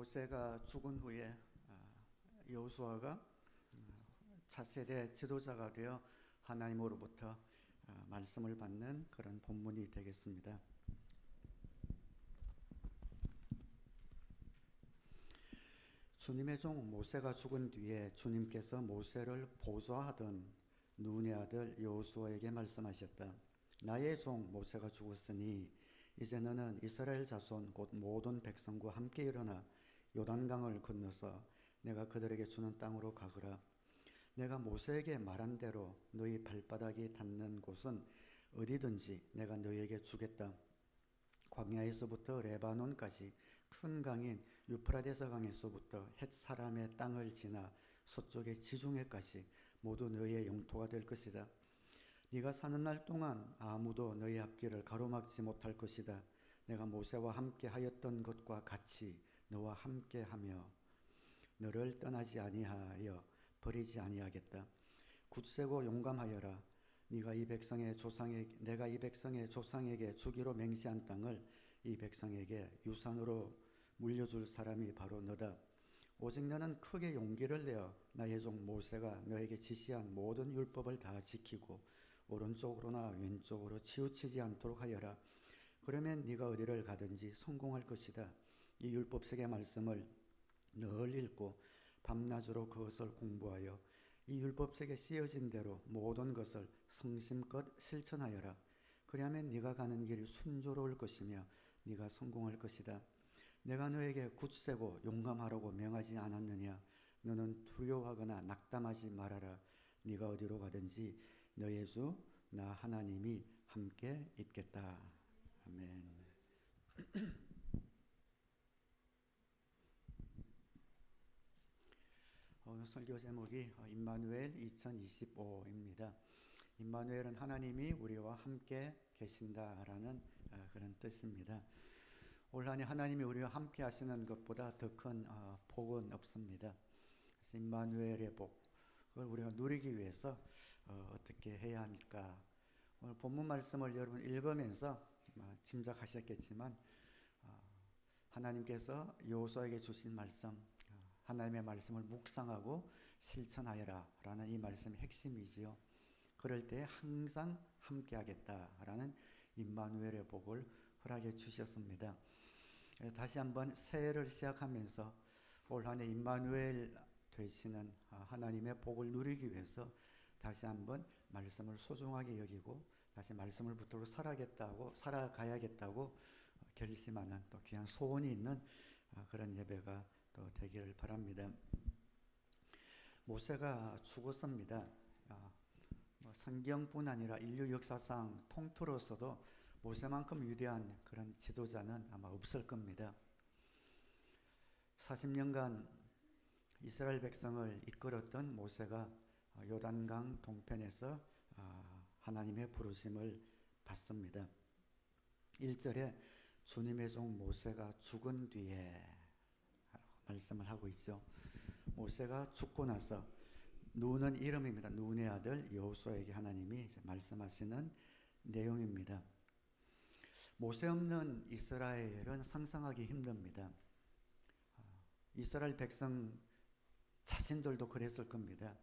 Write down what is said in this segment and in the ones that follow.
모세가 죽은 후에 여호수아가 차세대 지도자가 되어 하나님으로부터 말씀을 받는 그런 본문이 되겠습니다. 주님의 종 모세가 죽은 뒤에 주님께서 모세를 보좌하던 눈의 아들 여호수아에게 말씀하셨다. 나의 종 모세가 죽었으니 이제 너는 이스라엘 자손 곧 모든 백성과 함께 일어나 요단강을 건너서 내가 그들에게 주는 땅으로 가거라. 내가 모세에게 말한 대로 너희 발바닥이 닿는 곳은 어디든지 내가 너희에게 주겠다. 광야에서부터 레바논까지 큰 강인 유프라데스 강에서부터 헷 사람의 땅을 지나 서쪽의 지중해까지 모두 너희의 영토가 될 것이다. 네가 사는 날 동안 아무도 너희 앞길을 가로막지 못할 것이다. 내가 모세와 함께 하였던 것과 같이 너와 함께 하며 너를 떠나지 아니하여 버리지 아니하겠다. 굳세고 용감하여라. 내가 이 백성의 조상에게 주기로 맹세한 땅을 이 백성에게 유산으로 물려줄 사람이 바로 너다. 오직 너는 크게 용기를 내어 나의 종 모세가 너에게 지시한 모든 율법을 다 지키고 오른쪽으로나 왼쪽으로 치우치지 않도록 하여라. 그러면 네가 어디를 가든지 성공할 것이다. 이 율법책의 말씀을 늘 읽고 밤낮으로 그것을 공부하여 이 율법책에 쓰여진 대로 모든 것을 성심껏 실천하여라. 그리하면 네가 가는 길이 순조로울 것이며 네가 성공할 것이다. 내가 너에게 굳세고 용감하라고 명하지 않았느냐? 너는 두려워하거나 낙담하지 말아라. 네가 어디로 가든지 너의 주 나 하나님이 함께 있겠다. 아멘. 오늘 설교 제목이 임마누엘 2025입니다. 임마누엘은 하나님이 우리와 함께 계신다라는 그런 뜻입니다. 올 한 해 하나님이 우리와 함께 하시는 것보다 더 큰 복은 없습니다. 그래서 임마누엘의 복을 우리가 누리기 위해서 어떻게 해야 할까? 오늘 본문 말씀을 여러분 읽으면서 짐작하셨겠지만 하나님께서 여호수아에게 주신 말씀, 하나님의 말씀을 묵상하고 실천하여라 라는 이 말씀의 핵심이지요. 그럴 때 항상 함께 하겠다라는 임마누엘의 복을 허락해 주셨습니다. 다시 한번 새해를 시작하면서 올 한 해 임마누엘 되시는 하나님의 복을 누리기 위해서 다시 한번 말씀을 소중하게 여기고 다시 말씀을 붙들고 살아가야겠다고 결심하는 또 귀한 소원이 있는 그런 예배가 또 되기를 바랍니다. 모세가 죽었습니다. 성경뿐 아니라 인류 역사상 통틀어서도 모세만큼 위대한 그런 지도자는 아마 없을 겁니다. 40년간 이스라엘 백성을 이끌었던 모세가 요단강 동편에서 하나님의 부르심을 받습니다. 1절에 주님의 종 모세가 죽은 뒤에 말씀을 하고 있죠. 모세가 죽고 나서 눈은 이름입니다. 눈의 아들 여호수아에게 하나님이 말씀하시는 내용입니다. 모세 없는 이스라엘은 상상하기 힘듭니다. 이스라엘 백성 자신들도 그랬을 겁니다.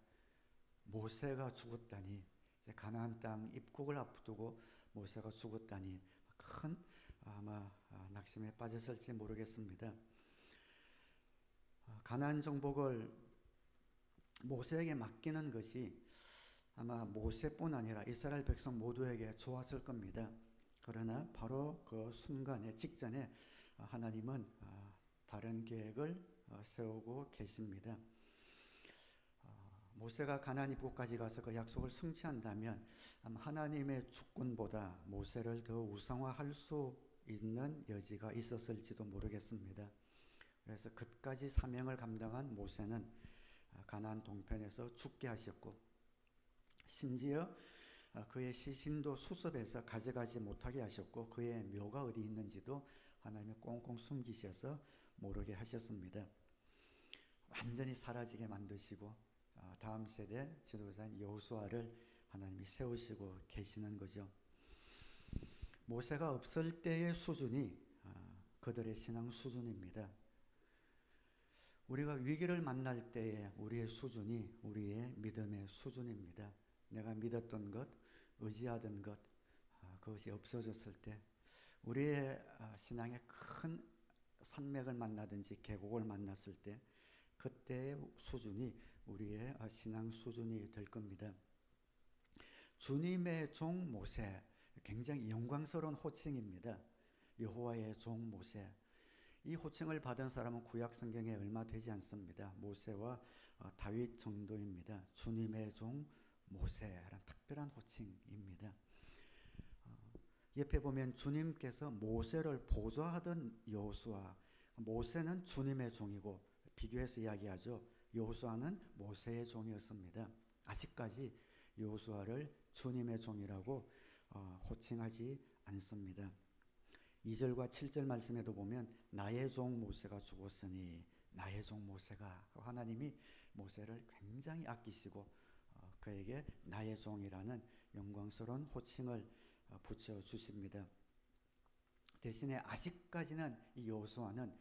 모세가 죽었다니, 이제 가나안 땅 입국을 앞두고 모세가 죽었다니 큰 아마 낙심에 빠졌을지 모르겠습니다. 가나안 정복을 모세에게 맡기는 것이 아마 모세뿐 아니라 이스라엘 백성 모두에게 좋았을 겁니다. 그러나 바로 그 순간에 직전에 하나님은 다른 계획을 세우고 계십니다. 모세가 가나안 입국까지 가서 그 약속을 성취한다면 아마 하나님의 주권보다 모세를 더 우상화할 수 있는 여지가 있었을지도 모르겠습니다. 그래서 끝까지 사명을 감당한 모세는 가나안 동편에서 죽게 하셨고 심지어 그의 시신도 수습해서 가져가지 못하게 하셨고 그의 묘가 어디 있는지도 하나님이 꽁꽁 숨기셔서 모르게 하셨습니다. 완전히 사라지게 만드시고 다음 세대 지도자인 여호수아를 하나님이 세우시고 계시는 거죠. 모세가 없을 때의 수준이 그들의 신앙 수준입니다. 우리가 위기를 만날 때에 우리의 수준이 우리의 믿음의 수준입니다. 내가 믿었던 것, 의지하던 것, 그것이 없어졌을 때 우리의 신앙의 큰 산맥을 만나든지 계곡을 만났을 때 그때의 수준이 우리의 신앙 수준이 될 겁니다. 주님의 종 모세, 굉장히 영광스러운 호칭입니다. 여호와의 종 모세. 이 호칭을 받은 사람은 구약 성경에 얼마 되지 않습니다. 모세와 다윗 정도입니다. 주님의 종 모세라는 특별한 호칭입니다. 옆에 보면 주님께서 모세를 보좌하던 여호수아, 모세는 주님의 종이고 비교해서 이야기하죠. 여호수아는 모세의 종이었습니다. 아직까지 여호수아를 주님의 종이라고 호칭하지 않습니다. 2절과 7절 말씀에도 보면 나의 종 모세가 죽었으니 나의 종 모세가 하나님이 모세를 굉장히 아끼시고 그에게 나의 종이라는 영광스러운 호칭을 붙여주십니다. 대신에 아직까지는 이 여호수아는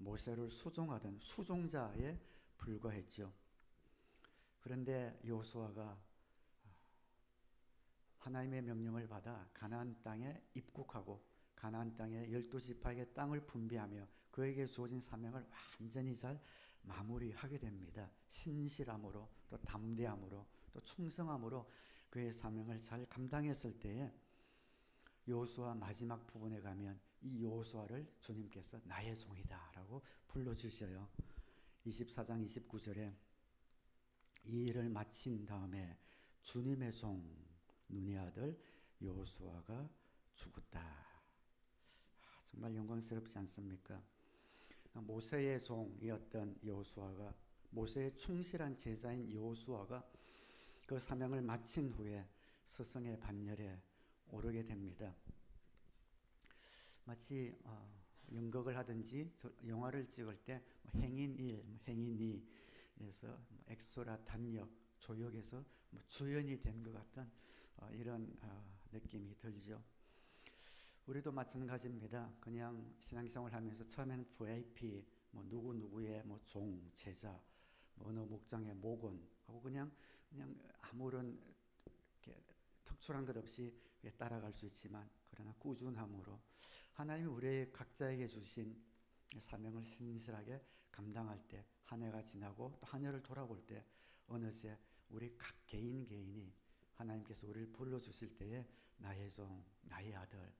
모세를 수종하던 수종자에 불과했죠. 그런데 여호수아가 하나님의 명령을 받아 가나안 땅에 입국하고 가나안 땅에 12지파에게 땅을 분배하며 그에게 주어진 사명을 완전히 잘 마무리하게 됩니다. 신실함으로 또 담대함으로 또 충성함으로 그의 사명을 잘 감당했을 때에 여호수아 마지막 부분에 가면 이 여호수아를 주님께서 나의 종이다 라고 불러주셔요. 24장 29절에 이 일을 마친 다음에 주님의 종 눈의 아들 여호수아가 죽었다. 정말 영광스럽지 않습니까? 모세의 종이었던 여호수아가, 모세의 충실한 제자인 여호수아가 그 사명을 마친 후에 스승의 반열에 오르게 됩니다. 마치 연극을 하든지 영화를 찍을 때 행인 1, 행인 2에서 엑소라 단역, 조역에서 주연이 된 것 같은 이런 느낌이 들죠. 우리도 마찬가지입니다. 그냥 신앙생활 하면서 처음에는 VIP, 누구누구의 종, 제자, 어느 목장의 목원 하고 그냥 아무런 이렇게 특출한 것 없이 따라갈 수 있지만 그러나 꾸준함으로 하나님이 우리 각자에게 주신 사명을 신실하게 감당할 때 한 해가 지나고 또 한 해를 돌아볼 때 어느새 우리 각 개인이 하나님께서 우리를 불러주실 때에 나의 종, 나의 아들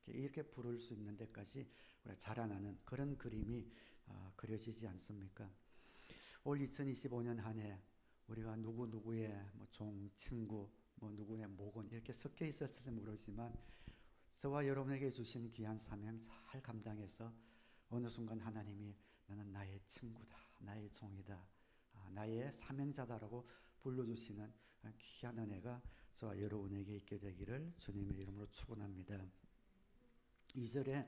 이렇게 부를 수 있는 데까지 우리가 자라나는 그런 그림이 그려지지 않습니까? 올 2025년 한 해 우리가 누구의 종, 친구, 누구의 목원 이렇게 섞여 있었을지 모르지만 저와 여러분에게 주신 귀한 사명 잘 감당해서 어느 순간 하나님이 나는 나의 친구다, 나의 종이다, 나의 사명자다라고 불러주시는 귀한 은혜가 저와 여러분에게 있게 되기를 주님의 이름으로 축원합니다. 2절에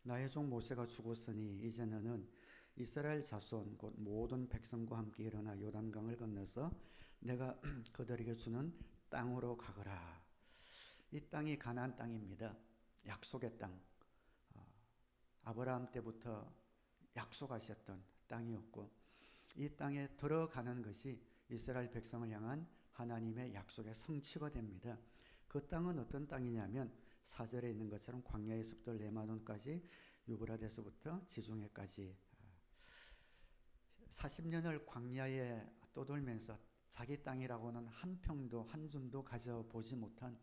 나의 종 모세가 죽었으니 이제 너는 이스라엘 자손 곧 모든 백성과 함께 일어나 요단강을 건너서 내가 그들에게 주는 땅으로 가거라. 이 땅이 가나안 땅입니다. 약속의 땅. 아브라함 때부터 약속하셨던 땅이었고 이 땅에 들어가는 것이 이스라엘 백성을 향한 하나님의 약속의 성취가 됩니다. 그 땅은 어떤 땅이냐면 4절에 있는 것처럼 광야에서부터 레바논까지 유브라데스부터 지중해까지 40년을 광야에 떠돌면서 자기 땅이라고는 한 평도 한 줌도 가져보지 못한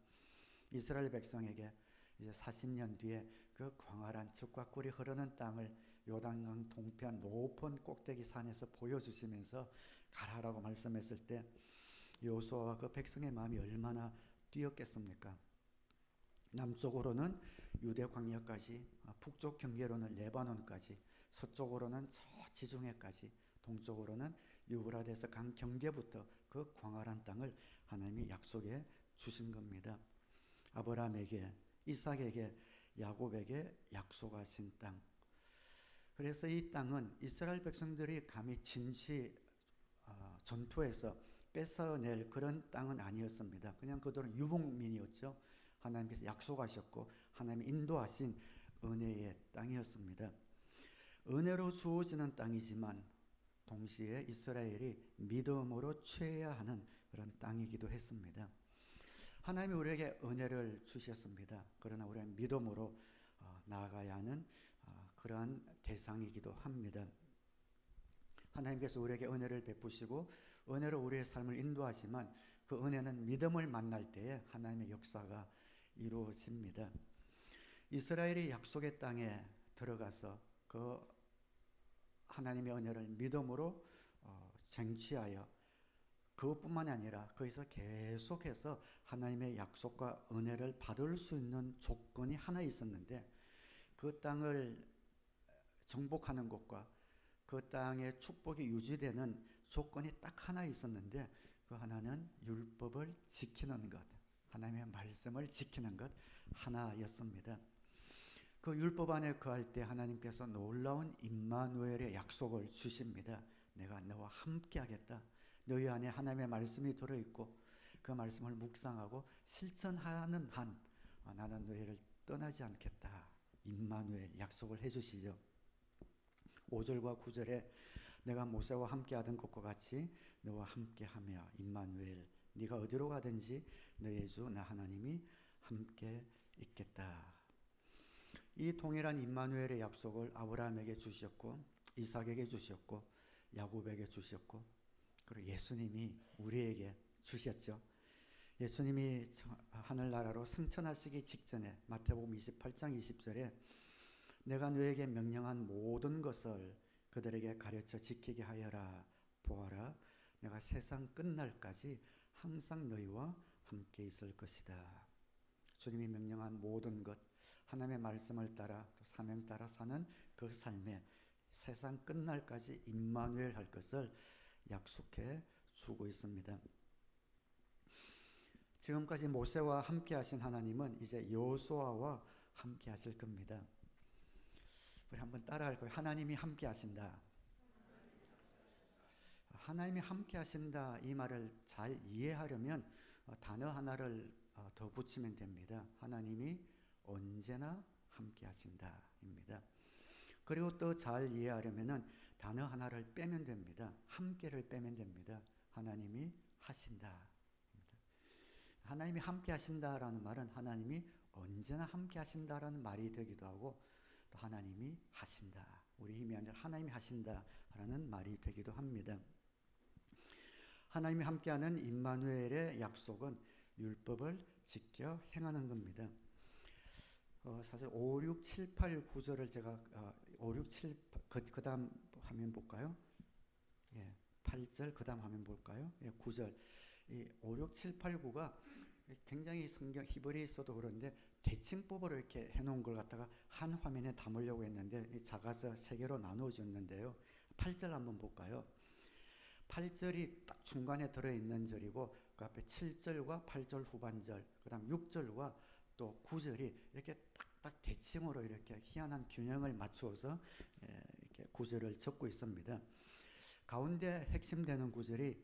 이스라엘 백성에게 이제 40년 뒤에 그 광활한 즙과 꿀이 흐르는 땅을 요단강 동편 높은 꼭대기 산에서 보여주시면서 가라라고 말씀했을 때 여호수아와 그 백성의 마음이 얼마나 뛰었겠습니까? 남쪽으로는 유대 광야까지, 북쪽 경계로는 레바논까지, 서쪽으로는 저 지중해까지, 동쪽으로는 유브라데스 강 경계부터 그 광활한 땅을 하나님이 약속해 주신 겁니다. 아브라함에게, 이삭에게, 야곱에게 약속하신 땅. 그래서 이 땅은 이스라엘 백성들이 감히 전투에서 뺏어낼 그런 땅은 아니었습니다. 그냥 그들은 유목민이었죠. 하나님께서 약속하셨고 하나님이 인도하신 은혜의 땅이었습니다. 은혜로 주어지는 땅이지만 동시에 이스라엘이 믿음으로 취해야 하는 그런 땅이기도 했습니다. 하나님이 우리에게 은혜를 주셨습니다. 그러나 우리는 믿음으로 나아가야 하는 그러한 대상이기도 합니다. 하나님께서 우리에게 은혜를 베푸시고 은혜로 우리의 삶을 인도하지만 그 은혜는 믿음을 만날 때에 하나님의 역사가 이루어집니다. 이스라엘이 약속의 땅에 들어가서 그 하나님의 은혜를 믿음으로 쟁취하여 그것뿐만이 아니라 거기서 계속해서 하나님의 약속과 은혜를 받을 수 있는 조건이 하나 있었는데 그 땅을 정복하는 것과 그 땅의 축복이 유지되는 조건이 딱 하나 있었는데 그 하나는 율법을 지키는 것, 하나님의 말씀을 지키는 것 하나였습니다. 그 율법 안에 거할 때 하나님께서 놀라운 임마누엘의 약속을 주십니다. 내가 너와 함께 하겠다. 너희 안에 하나님의 말씀이 들어있고 그 말씀을 묵상하고 실천하는 한 나는 너희를 떠나지 않겠다. 임마누엘 약속을 해주시죠. 5절과 9절에 내가 모세와 함께 하던 것과 같이 너와 함께 하며 임마누엘 네가 어디로 가든지 너의 주 나 하나님이 함께 있겠다. 이 동일한 임마누엘의 약속을 아브라함에게 주셨고 이삭에게 주셨고 야곱에게 주셨고 그리고 예수님이 우리에게 주셨죠. 예수님이 하늘나라로 승천하시기 직전에 마태복음 28장 20절에 내가 너에게 명령한 모든 것을 그들에게 가르쳐 지키게 하여라. 보아라 내가 세상 끝날까지 항상 너희와 함께 있을 것이다. 주님이 명령한 모든 것 하나님의 말씀을 따라 또 사명 따라 사는 그 삶에 세상 끝날까지 임마누엘 할 것을 약속해 주고 있습니다. 지금까지 모세와 함께 하신 하나님은 이제 여호수아와 함께 하실 겁니다. 우리 한번 따라할 거예요. 하나님이 함께 하신다. 하나님이 함께 하신다 이 말을 잘 이해하려면 단어 하나를 더 붙이면 됩니다. 하나님이 언제나 함께 하신다입니다. 그리고 또 잘 이해하려면 단어 하나를 빼면 됩니다. 함께를 빼면 됩니다. 하나님이 하신다. 하나님이 함께 하신다라는 말은 하나님이 언제나 함께 하신다라는 말이 되기도 하고 또 하나님이 하신다. 우리 힘이 아니라 하나님이 하신다라는 말이 되기도 합니다. 하나님이 함께하는 임마누엘의 약속은 율법을 지켜 행하는 겁니다. 사실 5, 6, 7, 8, 9절을 제가 5, 6, 7, 그 다음 화면 볼까요? 예, 8절 그 다음 화면 볼까요? 예, 9절. 이 5, 6, 7, 8, 9가 굉장히 성경 히브리서도 그런데 대칭법으로 이렇게 해놓은 걸 갖다가 한 화면에 담으려고 했는데 작아서 3개로 나누어졌는데요. 8절 한번 볼까요? 8절이 딱 중간에 들어있는 절이고 그 앞에 7절과 8절 후반절 그 다음 6절과 또 9절이 이렇게 딱딱 대칭으로 이렇게 희한한 균형을 맞추어서 이렇게 구절을 적고 있습니다. 가운데 핵심되는 구절이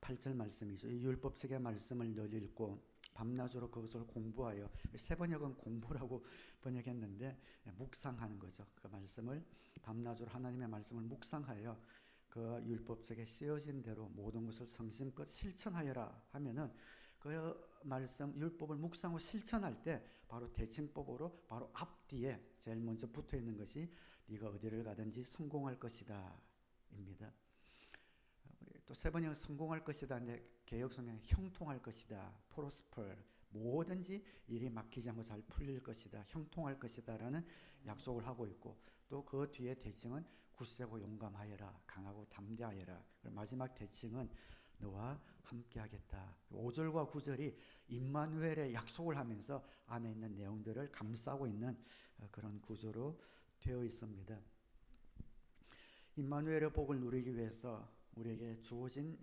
8절 말씀이죠. 이 율법책의 말씀을 늘 읽고 밤낮으로 그것을 공부하여 세번역은 공부라고 번역했는데 묵상하는 거죠. 그 말씀을 밤낮으로 하나님의 말씀을 묵상하여 그 율법책에 쓰여진 대로 모든 것을 성심껏 실천하여라 하면은 그 말씀 율법을 묵상하고 실천할 때 바로 대칭법으로 바로 앞뒤에 제일 먼저 붙어 있는 것이 네가 어디를 가든지 성공할 것이다 입니다. 또 세 번째는 성공할 것이다. 근데 개혁성경 형통할 것이다. prosper 뭐든지 일이 막히지 않고 잘 풀릴 것이다. 형통할 것이다라는 약속을 하고 있고 또 그 뒤에 대칭은 굳세고 용감하여라. 강하고 담대하여라. 마지막 대칭은 너와 함께하겠다. 5절과 9절이 임마누엘의 약속을 하면서 안에 있는 내용들을 감싸고 있는 그런 구조로 되어 있습니다. 임마누엘의 복을 누리기 위해서 우리에게 주어진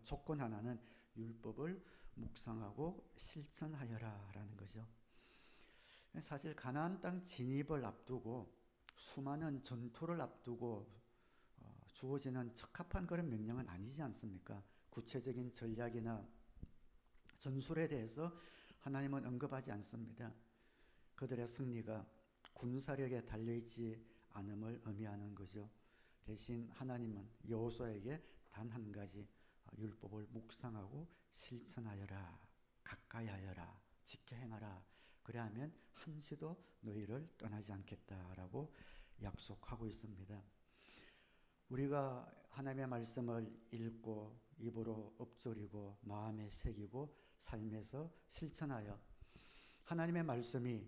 조건 하나는 율법을 묵상하고 실천하여라라는 거죠. 사실 가나안 땅 진입을 앞두고 수많은 전투를 앞두고 주어지는 적합한 그런 명령은 아니지 않습니까? 구체적인 전략이나 전술에 대해서 하나님은 언급하지 않습니다. 그들의 승리가 군사력에 달려있지 않음을 의미하는 거죠. 대신 하나님은 여호수아에게 단 한 가지 율법을 묵상하고 실천하여라, 가까이 하여라, 지켜 행하라. 그래야하면 한시도 너희를 떠나지 않겠다라고 약속하고 있습니다. 우리가 하나님의 말씀을 읽고 입으로 읊조리고 마음에 새기고 삶에서 실천하여 하나님의 말씀이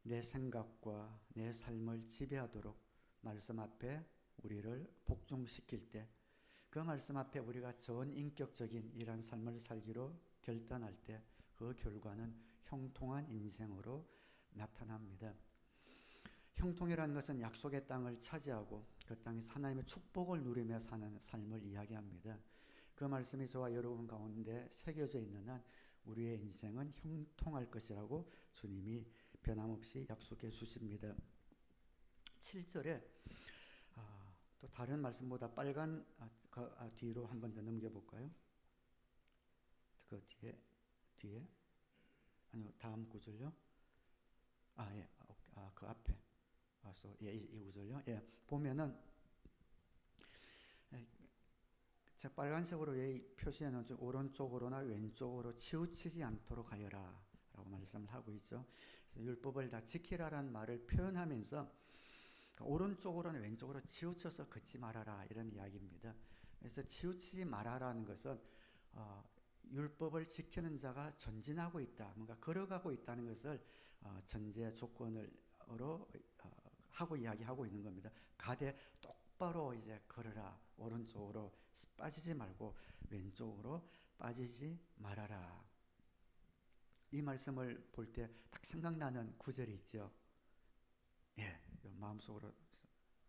내 생각과 내 삶을 지배하도록 말씀 앞에 우리를 복종시킬 때, 그 말씀 앞에 우리가 전인격적인 이런 삶을 살기로 결단할 때 그 결과는 형통한 인생으로 나타납니다. 형통이라는 것은 약속의 땅을 차지하고 그 땅에서 하나님의 축복을 누리며 사는 삶을 이야기합니다. 그 말씀이 저와 여러분 가운데 새겨져 있는 한 우리의 인생은 형통할 것이라고 주님이 변함없이 약속해 주십니다. 7절에 또 다른 말씀보다 빨간 뒤로 한 번 더 넘겨볼까요? 그 뒤에 아니요, 다음 구절요. 예, 그 앞에 이 구절요. 예, 보면은 제 빨간색으로 표시해 놓은 오른쪽으로나 왼쪽으로 치우치지 않도록 하여라 라고 말씀을 하고 있죠. 그래서 율법을 다 지키라라는 말을 표현하면서 오른쪽으로나 왼쪽으로 치우쳐서 걷지 말아라 이런 이야기입니다. 그래서 치우치지 말아라는 것은 율법을 지키는 자가 전진하고 있다, 뭔가 걸어가고 있다는 것을 전제 조건으로 하고 이야기하고 있는 겁니다. 가되 똑바로 이제 걸어라, 오른쪽으로 빠지지 말고 왼쪽으로 빠지지 말아라. 이 말씀을 볼 때 딱 생각나는 구절이 있죠. 예, 마음속으로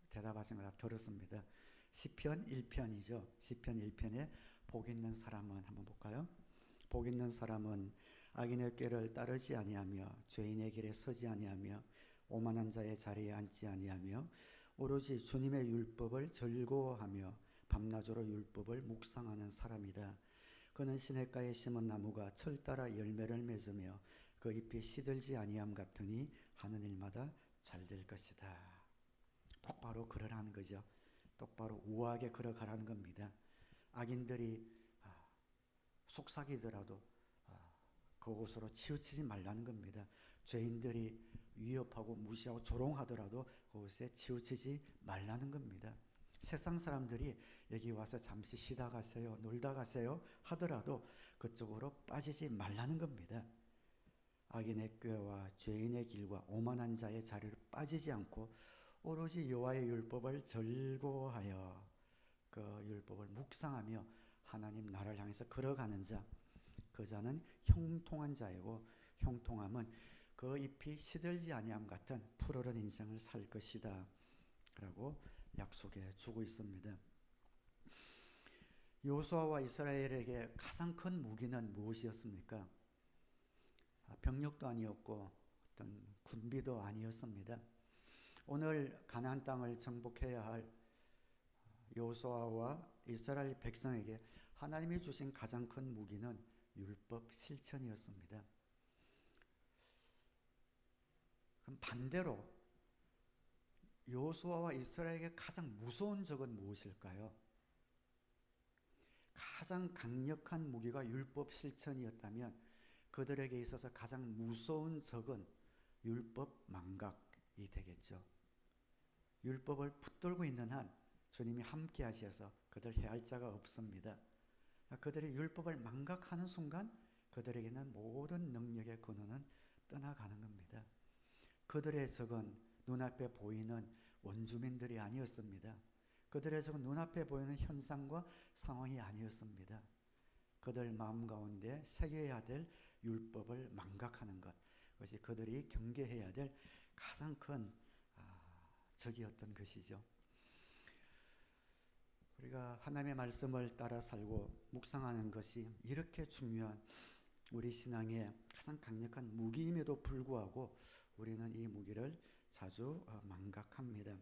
대답하신 거 다 들었습니다. 시편 1편이죠. 시편 1편에 복 있는 사람은 한번 볼까요? 복 있는 사람은 악인의 꾀를 따르지 아니하며 죄인의 길에 서지 아니하며 오만한 자의 자리에 앉지 아니하며 오로지 주님의 율법을 즐거워하며 밤낮으로 율법을 묵상하는 사람이다. 그는 시냇가에 심은 나무가 철 따라 열매를 맺으며 그 잎이 시들지 아니함 같으니 하는 일마다 잘 될 것이다. 똑바로 걸어라는 거죠. 똑바로 우아하게 걸어가라는 겁니다. 악인들이 속삭이더라도 그곳으로 치우치지 말라는 겁니다. 죄인들이 위협하고 무시하고 조롱하더라도 그곳에 치우치지 말라는 겁니다. 세상 사람들이 여기 와서 잠시 쉬다 가세요, 놀다 가세요 하더라도 그쪽으로 빠지지 말라는 겁니다. 악인의 꾀와 죄인의 길과 오만한 자의 자리로 빠지지 않고 오로지 여호와의 율법을 즐거워하여 그 율법을 묵상하며 하나님 나라를 향해서 걸어가는 자, 그 자는 형통한 자이고 형통함은 그 잎이 시들지 아니함 같은 푸르른 인생을 살 것이다 라고 약속해 주고 있습니다. 여호수아와 이스라엘에게 가장 큰 무기는 무엇이었습니까? 병력도 아니었고 어떤 군비도 아니었습니다. 오늘 가나안 땅을 정복해야 할 여호수아와 이스라엘 백성에게 하나님이 주신 가장 큰 무기는 율법 실천이었습니다. 그럼 반대로 여호수아와 이스라엘에게 가장 무서운 적은 무엇일까요? 가장 강력한 무기가 율법 실천이었다면 그들에게 있어서 가장 무서운 적은 율법 망각이 되겠죠. 율법을 붙들고 있는 한 주님이 함께 하셔서 그들 해할 자가 없습니다. 그들이 율법을 망각하는 순간 그들에게는 모든 능력의 근원은 떠나가는 겁니다. 그들의 적은 눈앞에 보이는 원주민들이 아니었습니다. 그들의 적은 눈앞에 보이는 현상과 상황이 아니었습니다. 그들 마음 가운데 새겨야 될 율법을 망각하는 것, 그것이 그들이 경계해야 될 가장 큰 적이었던 것이죠. 우리가 하나님의 말씀을 따라 살고 묵상하는 것이 이렇게 중요한 우리 신앙의 가장 강력한 무기임에도 불구하고 우리는 이 무기를 자주 망각합니다.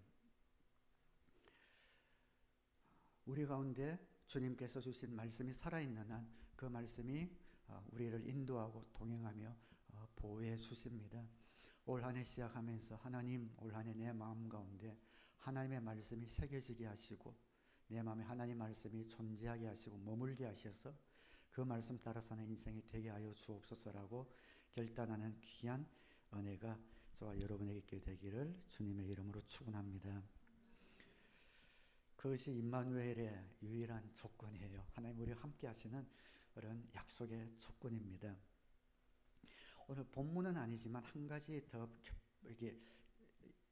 우리 가운데 주님께서 주신 말씀이 살아있는 한 그 말씀이 우리를 인도하고 동행하며 보호해 주십니다. 올 한 해 시작하면서 하나님, 올 한 해 내 마음 가운데 하나님의 말씀이 새겨지게 하시고 내 마음에 하나님 말씀이 존재하게 하시고 머물게 하셔서 그 말씀 따라 사는 인생이 되게 하여 주옵소서라고 결단하는 귀한 은혜가 저와 여러분에게 있게 되기를 주님의 이름으로 축원합니다. 그것이 임마누엘의 유일한 조건이에요. 하나님 우리와 함께 하시는 그런 약속의 조건입니다. 오늘 본문은 아니지만 한 가지 더 이게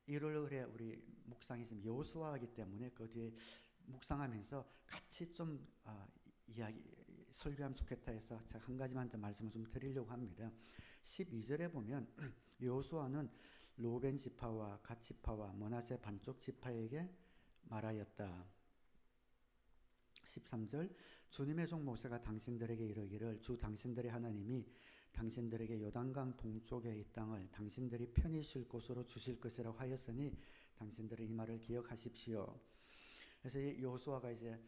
1월에 우리 묵상이 지금 여호수아이기 때문에 그 뒤에 묵상하면서 같이 좀 이야기 설교하면 좋겠다 해서 제가 한 가지만 더 말씀을 좀 드리려고 합니다. 12절에 보면 여호수아는 로벤 지파와 갓 지파와 므낫세 반쪽 지파에게 말하였다. 13절 주님의 종 모세가 당신들에게 이르기를 주 당신들의 하나님이 당신들에게 요단강 동쪽의 이 땅을 당신들이 편히 쉴 곳으로 주실 것이라고 하였으니 당신들은 이 말을 기억하십시오. 그래서 이 여호수아가 이제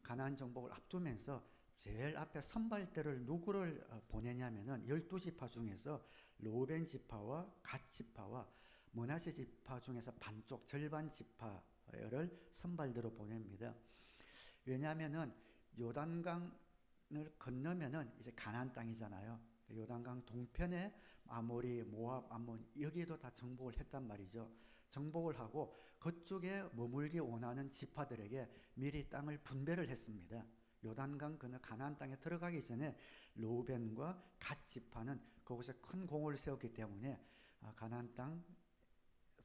가나안 정복을 앞두면서 제일 앞에 선발대를 누구를 보내냐면은 12지파 중에서 로벤 지파와 갓 지파와 므낫세 지파 중에서 반쪽 절반 지파를 선발대로 보냅니다. 왜냐하면은 요단강을 건너면은 이제 가나안 땅이잖아요. 요단강 동편에 아모리, 모압, 암몬 여기에도 다 정복을 했단 말이죠. 정복을 하고 그쪽에 머물기 원하는 지파들에게 미리 땅을 분배를 했습니다. 요단강 건너 가나안 땅에 들어가기 전에 로벤과 갓 지파는 그곳에 큰 공을 세웠기 때문에 가나안 땅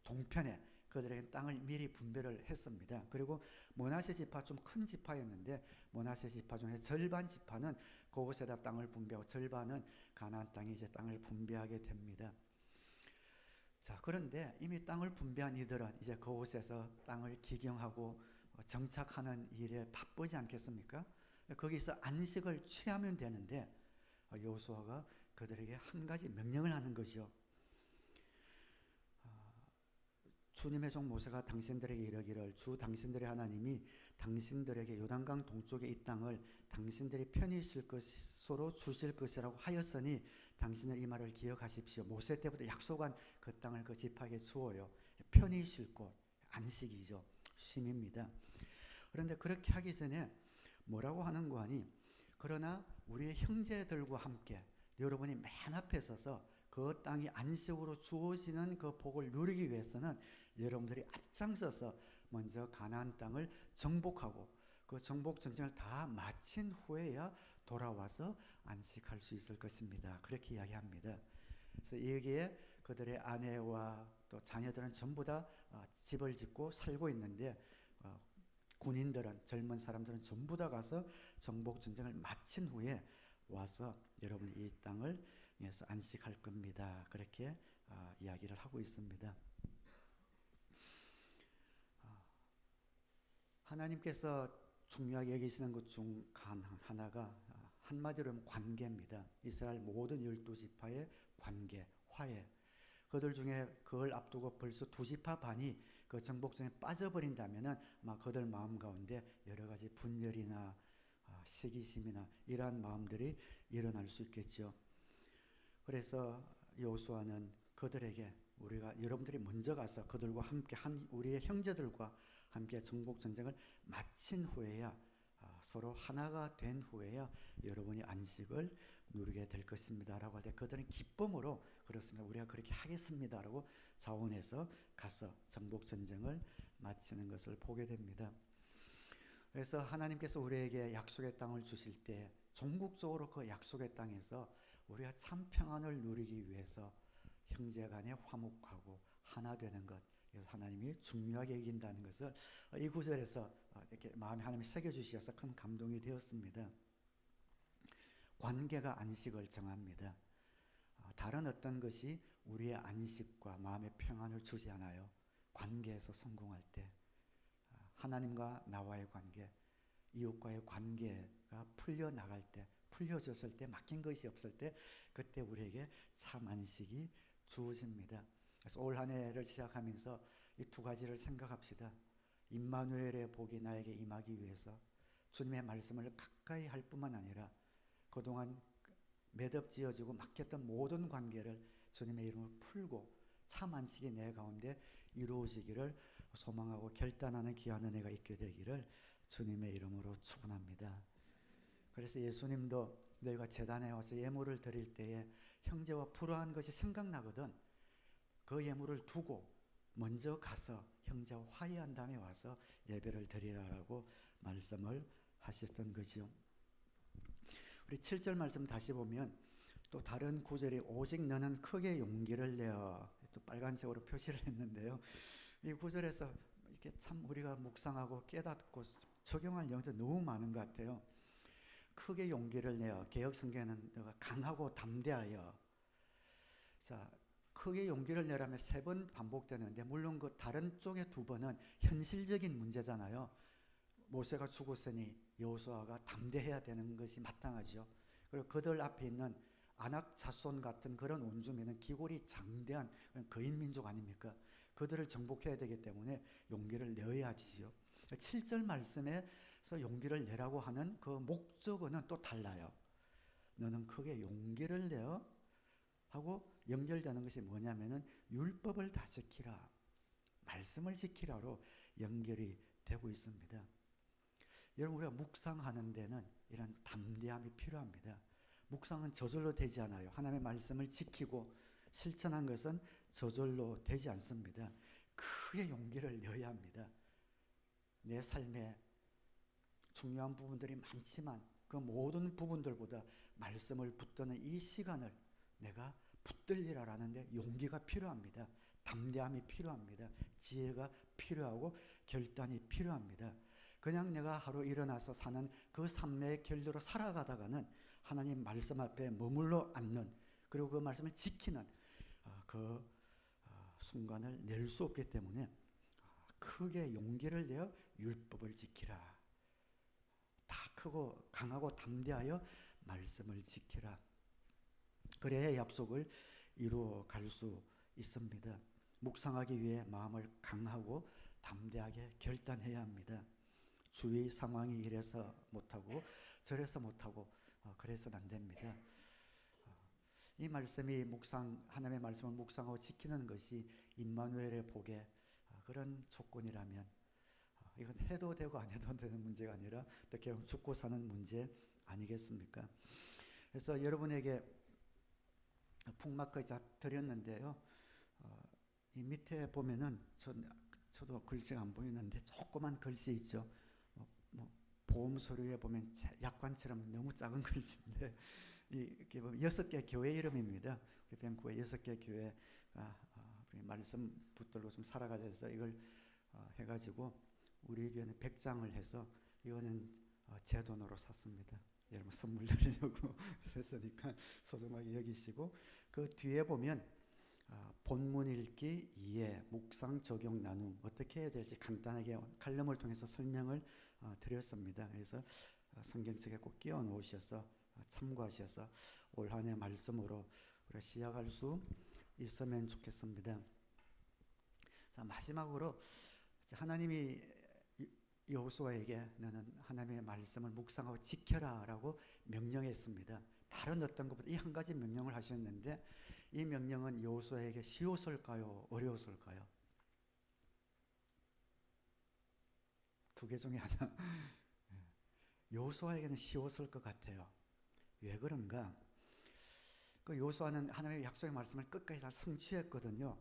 동편에 그들에게 땅을 미리 분배를 했습니다. 그리고 므낫세 지파 좀 큰 지파였는데 므낫세 지파 중에 절반 지파는 그곳에다 땅을 분배하고 절반은 가나안 땅에 이제 땅을 분배하게 됩니다. 자, 그런데 이미 땅을 분배한 이들은 이제 그곳에서 땅을 기경하고 정착하는 일에 바쁘지 않겠습니까? 거기서 안식을 취하면 되는데 여호수아가 그들에게 한 가지 명령을 하는 것이요. 주님의 종 모세가 당신들에게 이르기를 주 당신들의 하나님이 당신들에게 요단강 동쪽의 이 땅을 당신들이 편히 쉴 것으로 주실 것이라고 하였으니 당신은 이 말을 기억하십시오. 모세 때부터 약속한 그 땅을 그 지파에게 주어요. 편히 쉴 곳, 안식이죠. 쉼입니다. 그런데 그렇게 하기 전에 뭐라고 하는 거 아니? 그러나 우리의 형제들과 함께 여러분이 맨 앞에 서서 그 땅이 안식으로 주어지는 그 복을 누리기 위해서는 여러분들이 앞장서서 먼저 가나안 땅을 정복하고 그 정복 전쟁을 다 마친 후에야 돌아와서 안식할 수 있을 것입니다. 그렇게 이야기합니다. 그래서 여기에 그들의 아내와 또 자녀들은 전부 다 집을 짓고 살고 있는데 군인들은 젊은 사람들은 전부 다 가서 정복 전쟁을 마친 후에 와서 여러분이 이 땅을 위해서 안식할 겁니다. 그렇게 이야기를 하고 있습니다. 하나님께서 중요하게 여기시는 것 중 하나가 한마디로 하면 관계입니다. 이스라엘 모든 12지파의 관계, 화해. 그들 중에 그걸 앞두고 벌써 2지파 반이 그 정복전에 빠져버린다면은 아마 그들 마음 가운데 여러 가지 분열이나 시기심이나 이러한 마음들이 일어날 수 있겠죠. 그래서 여호수아는 그들에게 우리가 여러분들이 먼저 가서 그들과 함께 우리의 형제들과 함께 정복 전쟁을 마친 후에야 서로 하나가 된 후에야 여러분이 안식을 누리게 될 것입니다라고 할 때 그들은 기쁨으로 그렇습니다. 우리가 그렇게 하겠습니다라고 자원해서 가서 정복 전쟁을 마치는 것을 보게 됩니다. 그래서 하나님께서 우리에게 약속의 땅을 주실 때 종국적으로 그 약속의 땅에서 우리가 참 평안을 누리기 위해서 형제간에 화목하고 하나 되는 것, 그래서 하나님이 중요하게 여긴다는 것을 이 구절에서 이렇게 마음에 하나님이 새겨주셔서 큰 감동이 되었습니다. 관계가 안식을 정합니다. 다른 어떤 것이 우리의 안식과 마음의 평안을 주지 않아요. 관계에서 성공할 때 하나님과 나와의 관계, 이웃과의 관계가 풀려나갈 때, 풀려졌을 때, 맡긴 것이 없을 때 그때 우리에게 참 안식이 주어집니다. 그래서 올 한 해를 시작하면서 이 두 가지를 생각합시다. 임마누엘의 복이 나에게 임하기 위해서 주님의 말씀을 가까이 할 뿐만 아니라 그동안 매듭지어지고 막혔던 모든 관계를 주님의 이름으로 풀고 참 안식이 내 가운데 이루어지기를 소망하고 결단하는 귀한 은혜가 있게 되기를 주님의 이름으로 축원합니다. 그래서 예수님도 너희가 제단에 와서 예물을 드릴 때에 형제와 불화한 것이 생각나거든 그 예물을 두고 먼저 가서 형제와 화해한 다음에 와서 예배를 드리라라고 말씀을 하셨던 거죠. 우리 7절 말씀 다시 보면 또 다른 구절이 오직 너는 크게 용기를 내어 또 빨간색으로 표시를 했는데요. 이 구절에서 이렇게 참 우리가 묵상하고 깨닫고 적용할 내용도 너무 많은 것 같아요. 크게 용기를 내어 개역 성경에는 너가 강하고 담대하여. 자, 크게 용기를 내라면 3번 반복되는데 물론 그 다른 쪽의 2번은 현실적인 문제잖아요. 모세가 죽었으니 여호수아가 담대해야 되는 것이 마땅하죠. 그리고 그들 앞에 있는 아낙 자손 같은 그런 원주민은 기골이 장대한 거인 민족 아닙니까? 그들을 정복해야 되기 때문에 용기를 내어야 하지요. 7절 말씀에서 용기를 내라고 하는 그 목적어는 또 달라요. 너는 크게 용기를 내어 하고 연결되는 것이 뭐냐면은 율법을 다 지키라, 말씀을 지키라로 연결이 되고 있습니다. 여러분 우리가 묵상하는 데는 이런 담대함이 필요합니다. 묵상은 저절로 되지 않아요. 하나님의 말씀을 지키고 실천한 것은 저절로 되지 않습니다. 크게 용기를 내어야 합니다. 내 삶에 중요한 부분들이 많지만 그 모든 부분들보다 말씀을 붙드는 이 시간을 내가 붙들리라라는데 용기가 필요합니다. 담대함이 필요합니다. 지혜가 필요하고 결단이 필요합니다. 그냥 내가 하루 일어나서 사는 그 삶의 결대로 살아가다가는 하나님 말씀 앞에 머물러 앉는 그리고 그 말씀을 지키는 그 순간을 낼 수 없기 때문에 크게 용기를 내어 율법을 지키라. 다 크고 강하고 담대하여 말씀을 지키라. 그래야 약속을 이루어 갈 수 있습니다. 묵상하기 위해 마음을 강하고 담대하게 결단해야 합니다. 주위 상황이 이래서 못하고 저래서 못하고 그래서는 안 됩니다. 이 말씀이 하나님의 말씀을 묵상하고 지키는 것이 임마누엘의 복의 그런 조건이라면 이건 해도 되고 안 해도 되는 문제가 아니라 어떻게 죽고 사는 문제 아니겠습니까? 그래서 여러분에게 북마크 드렸는데요. 이 밑에 보면은 저도 글씨가 안 보이는데 조그만 글씨 있죠. 보험 서류에 보면 약관처럼 너무 작은 글씨인데 이게 6개 교회 이름입니다. 우리 뱅크의 6개 교회가 우리 말씀 붙들고 좀 살아가서 이걸 해가지고 우리 교회는 100장을 해서 이거는 제 돈으로 샀습니다. 여러분 선물 드리려고 했으니까 소중하게 여기시고 그 뒤에 보면 본문 읽기 2에 묵상 적용 나눔 어떻게 해야 될지 간단하게 칼럼을 통해서 설명을 드렸습니다. 그래서 성경책에 꼭 끼워 놓으셔서 참고하셔서 올 한 해 말씀으로 우리가 시작할 수 있으면 좋겠습니다. 자, 마지막으로 하나님이 여호수아에게 너는 하나님의 말씀을 묵상하고 지켜라라고 명령했습니다. 다른 어떤 것보다 이 한 가지 명령을 하셨는데 이 명령은 여호수아에게 쉬웠을까요? 어려웠을까요? 2개 중에 하나. 여호수아에게는 쉬웠을 것 같아요. 왜 그런가? 그 여호수아는 하나님의 약속의 말씀을 끝까지 다 성취했거든요.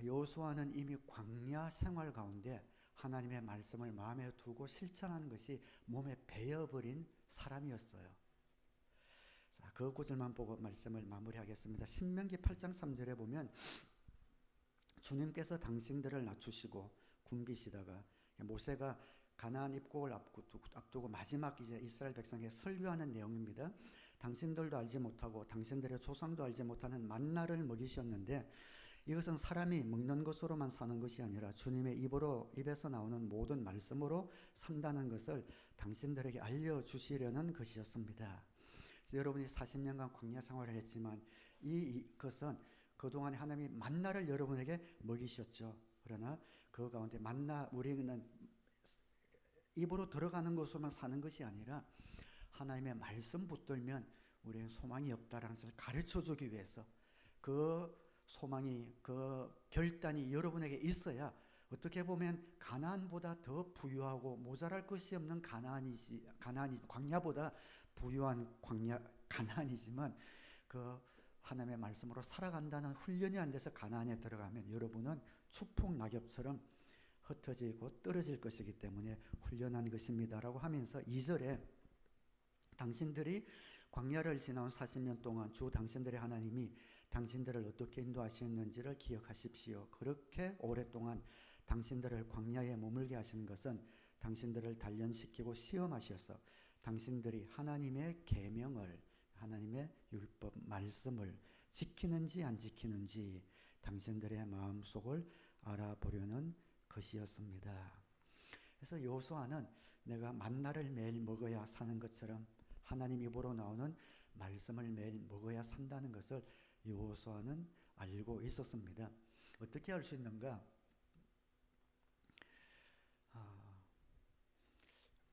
여호수아는 이미 광야 생활 가운데 하나님의 말씀을 마음에 두고 실천하는 것이 몸에 배어버린 사람이었어요. 자, 그 구절만 보고 말씀을 마무리하겠습니다. 신명기 8장 3절에 보면 주님께서 당신들을 낮추시고 굶기시다가 모세가 가나안 입국을 앞두고 마지막 이제 이스라엘 백성에게 설교하는 내용입니다. 당신들도 알지 못하고 당신들의 조상도 알지 못하는 만나를 먹이셨는데 이것은 사람이 먹는 것으로만 사는 것이 아니라 주님의 입에서 나오는 모든 말씀으로 산다는 것을 당신들에게 알려주시려는 것이었습니다. 여러분이 40년간 광야 생활을 했지만 이것은 그동안에 하나님이 만나를 여러분에게 먹이셨죠. 그러나 그 가운데 만나 우리는 입으로 들어가는 것으로만 사는 것이 아니라 하나님의 말씀 붙들면 우리는 소망이 없다라는 것을 가르쳐주기 위해서 그 소망이 그 결단이 여러분에게 있어야 어떻게 보면 가나안보다 더 부유하고 모자랄 것이 없는 가나안이 광야보다 부유한 가나안이지만 그 하나님의 말씀으로 살아간다는 훈련이 안 돼서 가나안에 들어가면 여러분은 추풍 낙엽처럼 흩어지고 떨어질 것이기 때문에 훈련한 것입니다라고 하면서 2절에 당신들이 광야를 지나온 40년 동안 주 당신들의 하나님이 당신들을 어떻게 인도하셨는지를 기억하십시오. 그렇게 오랫동안 당신들을 광야에 머물게 하신 것은 당신들을 단련시키고 시험하셔서 당신들이 하나님의 계명을, 하나님의 율법 말씀을 지키는지 안 지키는지 당신들의 마음속을 알아보려는 것이었습니다. 그래서 여호수아는 내가 만나를 매일 먹어야 사는 것처럼 하나님 입으로 나오는 말씀을 매일 먹어야 산다는 것을 여호수아는 알고 있었습니다. 어떻게 알 수 있는가?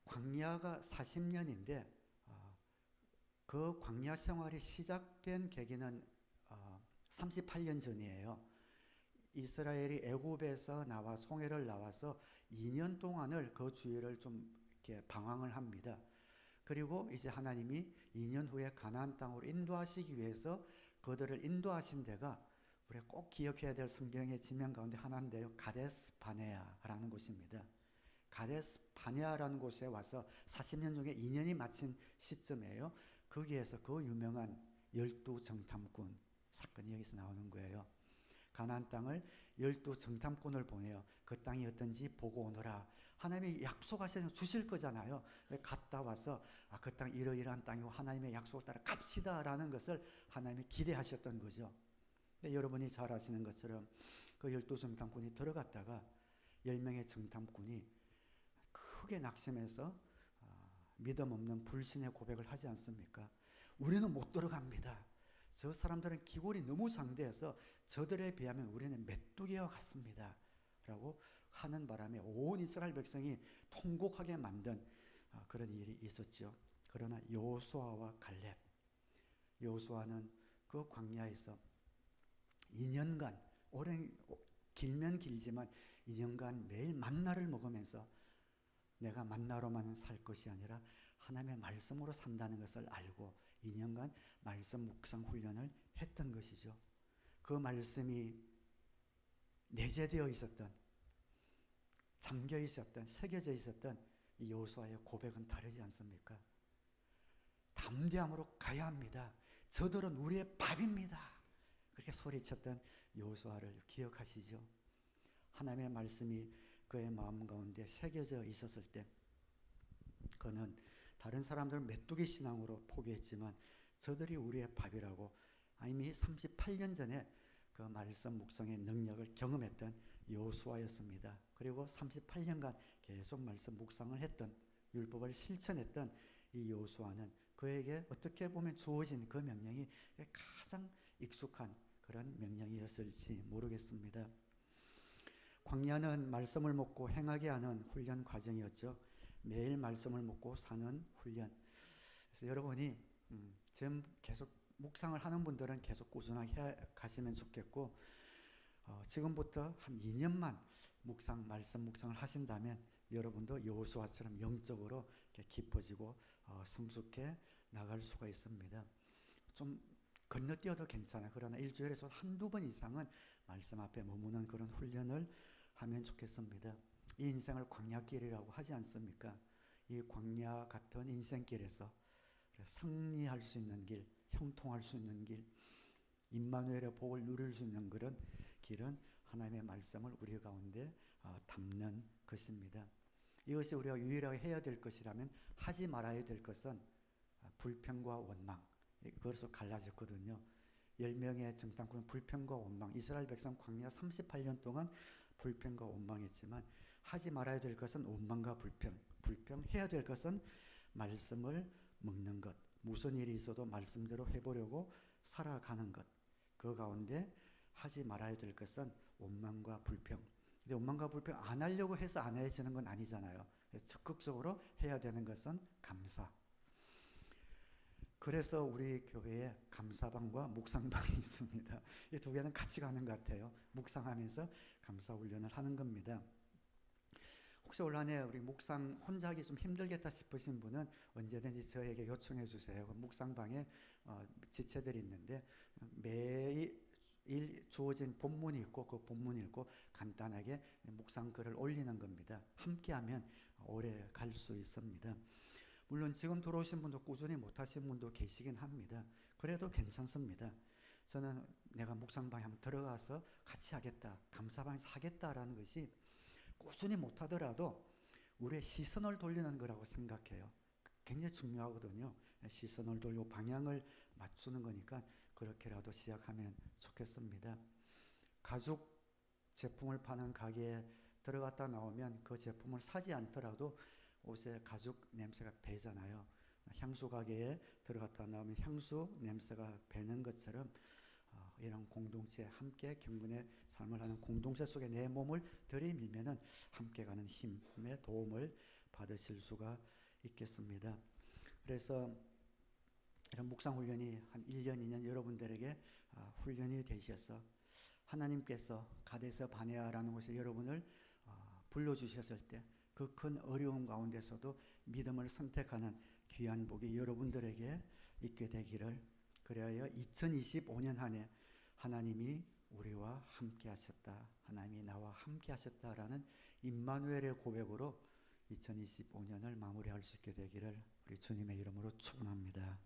광야가 40년인데 그 광야 생활이 시작된 계기는 38년 전이에요. 이스라엘이 애굽에서 나와 송해를 나와서 2년 동안을 그 주위를 좀 이렇게 방황을 합니다. 그리고 이제 하나님이 2년 후에 가나안 땅으로 인도하시기 위해서 그들을 인도하신 데가 우리가 꼭 기억해야 될 성경의 지명 가운데 하나인데요. 가데스 바네아라는 곳입니다. 가데스 바네아라는 곳에 와서 40년 중에 2년이 마친 시점이에요. 거기에서 그 유명한 12정탐꾼 사건이 여기서 나오는 거예요. 가나안 땅을 12정탐꾼을 보내요. 그 땅이 어떤지 보고 오너라. 하나님이 약속하셔서 주실 거잖아요. 갔다 와서 그 땅 이러이러한 땅이고 하나님의 약속을 따라 갑시다라는 것을 하나님이 기대하셨던 거죠. 근데 여러분이 잘 아시는 것처럼 그 12정탐꾼이 들어갔다가 10명의 정탐꾼이 크게 낙심해서 믿음 없는 불신의 고백을 하지 않습니까? 우리는 못 들어갑니다. 저 사람들은 기골이 너무 장대해서 저들에 비하면 우리는 메뚜기와 같습니다. 라고 하는 바람에 온 이스라엘 백성이 통곡하게 만든 그런 일이 있었죠. 그러나 여호수아와 갈렙, 여호수아는 그 광야에서 2년간, 길면 길지만 2년간 매일 만나를 먹으면서 내가 만나로만 살 것이 아니라 하나님의 말씀으로 산다는 것을 알고 2년간 말씀 묵상 훈련을 했던 것이죠. 그 말씀이 내재되어 있었던, 잠겨 있었던, 새겨져 있었던 이 여호수아의 고백은 다르지 않습니까? 담대함으로 가야 합니다. 저들은 우리의 밥입니다. 그렇게 소리쳤던 여호수아를 기억하시죠? 하나님의 말씀이 그의 마음 가운데 새겨져 있었을 때 그는 다른 사람들은 메뚜기 신앙으로 포기했지만 저들이 우리의 밥이라고 이미 38년 전에 그 말씀 묵상의 능력을 경험했던 여호수아였습니다. 그리고 38년간 계속 말씀 묵상을 했던, 율법을 실천했던 이 여호수아는 그에게 어떻게 보면 주어진 그 명령이 가장 익숙한 그런 명령이었을지 모르겠습니다. 광야는 말씀을 먹고 행하게 하는 훈련 과정이었죠. 매일 말씀을 먹고 사는 훈련. 그래서 여러분이 지금 계속 묵상을 하는 분들은 계속 꾸준하게 가시면 좋겠고, 지금부터 한 2년만 말씀 묵상을 하신다면 여러분도 여호수아처럼 영적으로 이렇게 깊어지고 성숙해 나갈 수가 있습니다. 좀 건너뛰어도 괜찮아요. 그러나 일주일에서 한두 번 이상은 말씀 앞에 머무는 그런 훈련을 하면 좋겠습니다. 이 인생을 광야길이라고 하지 않습니까? 이 광야 같은 인생길에서 승리할 수 있는 길, 형통할 수 있는 길, 임마누엘의 복을 누릴 수 있는 그런 길은 하나님의 말씀을 우리 가운데 담는 것입니다. 이것이 우리가 유일하게 해야 될 것이라면 하지 말아야 될 것은 불평과 원망. 그것으로 갈라졌거든요. 10명의 정탐꾼은 불평과 원망. 이스라엘 백성 광야 38년 동안 불평과 원망했지만 하지 말아야 될 것은 원망과 불평. 해야 될 것은 말씀을 먹는 것. 무슨 일이 있어도 말씀대로 해보려고 살아가는 것. 그 가운데 하지 말아야 될 것은 원망과 불평. 근데 원망과 불평 안 하려고 해서 안 해지는 건 아니잖아요. 적극적으로 해야 되는 것은 감사. 그래서 우리 교회에 감사방과 묵상방이 있습니다. 이 두 개는 같이 가는 것 같아요. 묵상하면서 감사 훈련을 하는 겁니다. 혹시 올 한 해 우리 묵상 혼자 하기 좀 힘들겠다 싶으신 분은 언제든지 저에게 요청해 주세요. 묵상방에 지체들이 있는데 매일 주어진 본문이 있고 그 본문 읽고 간단하게 묵상글을 올리는 겁니다. 함께하면 오래 갈 수 있습니다. 물론 지금 들어오신 분도 꾸준히 못하신 분도 계시긴 합니다. 그래도 괜찮습니다. 저는 내가 묵상방에 한번 들어가서 같이 하겠다, 감사방에서 하겠다라는 것이 꾸준히 못하더라도 우리의 시선을 돌리는 거라고 생각해요. 굉장히 중요하거든요. 시선을 돌리고 방향을 맞추는 거니까 그렇게라도 시작하면 좋겠습니다. 가죽 제품을 파는 가게에 들어갔다 나오면 그 제품을 사지 않더라도 옷에 가죽 냄새가 배잖아요. 향수 가게에 들어갔다 나오면 향수 냄새가 배는 것처럼 이런 공동체, 함께 경건의 삶을 하는 공동체 속에 내 몸을 들이밀면은 함께 가는 힘의 도움을 받으실 수가 있겠습니다. 그래서 이런 묵상 훈련이 한 1년, 2년 여러분들에게 훈련이 되셔서 하나님께서 가데스 바네아라는 곳에 여러분을 불러주셨을 때 그 큰 어려움 가운데서도 믿음을 선택하는 귀한 복이 여러분들에게 있게 되기를, 그리하여 2025년 한 해 하나님이 우리와 함께 하셨다, 하나님이 나와 함께 하셨다라는 임마누엘의 고백으로 2025년을 마무리할 수 있게 되기를 우리 주님의 이름으로 축원합니다.